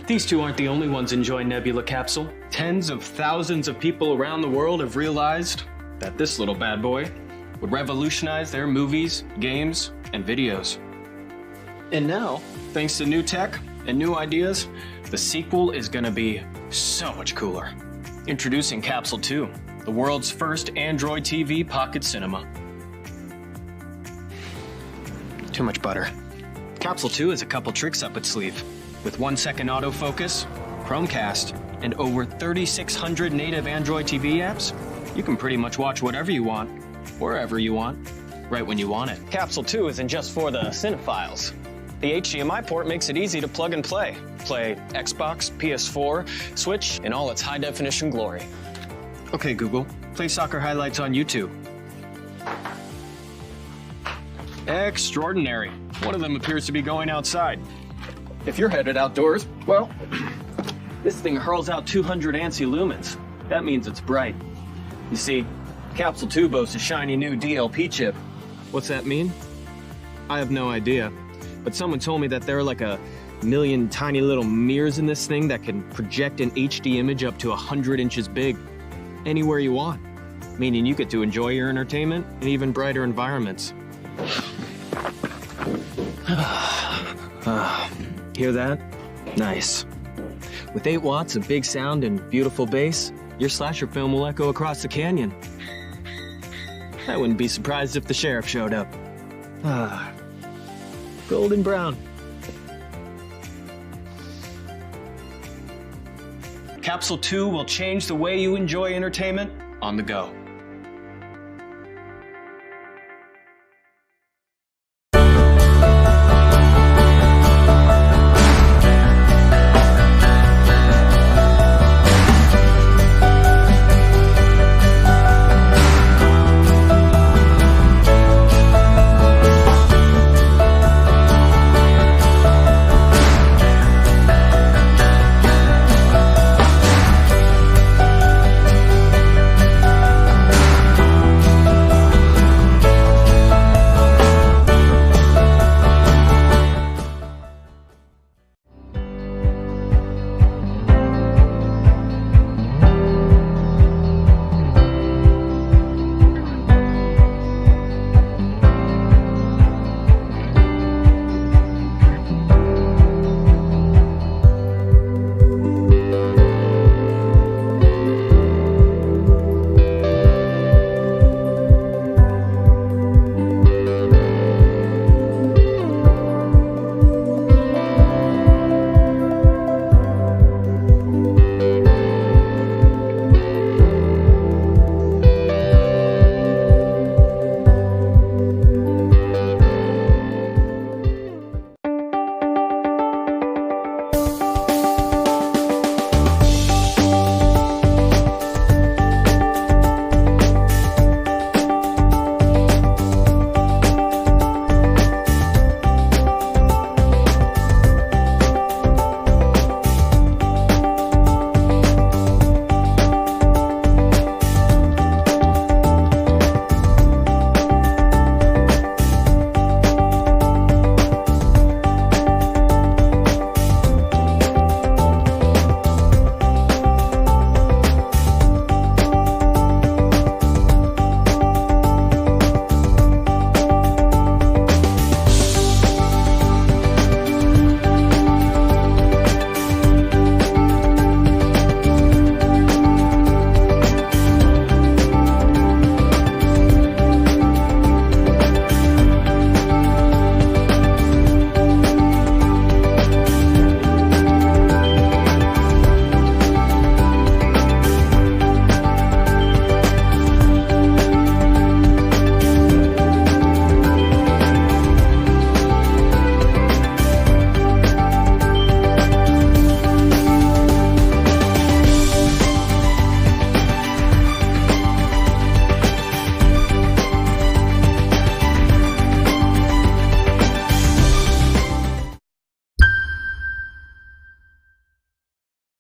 These two aren't the only ones enjoying Nebula Capsule. Tens of thousands of people around the world have realized that this little bad boy would revolutionize their movies, games, and videos. And now, thanks to new tech and new ideas, the sequel is gonna be so much cooler. Introducing Capsule 2, the world's first Android TV pocket cinema. Too much butter. Capsule 2 has a couple tricks up its sleeve. With 1-second autofocus, Chromecast, and over 3,600 native Android TV apps, you can pretty much watch whatever you want, wherever you want, right when you want it. Capsule 2 isn't just for the cinephiles. The HDMI port makes it easy to plug and play. Play Xbox, PS4, Switch in all its high-definition glory. Okay, Google, play soccer highlights on YouTube. Extraordinary. One of them appears to be going outside. If you're headed outdoors, well, this thing hurls out 200 ANSI lumens. That means it's bright. You see, Capsule 2 boasts a shiny new DLP chip. What's that mean? I have no idea, but someone told me that there are like a million tiny little mirrors in this thing that can project an HD image up to 100 inches big, anywhere you want, meaning you get to enjoy your entertainment in even brighter environments. Hear that? Nice. With 8 watts of big sound and beautiful bass, your slasher film will echo across the canyon. I wouldn't be surprised if the sheriff showed up. Golden brown. Capsule 2 will change the way you enjoy entertainment on the go.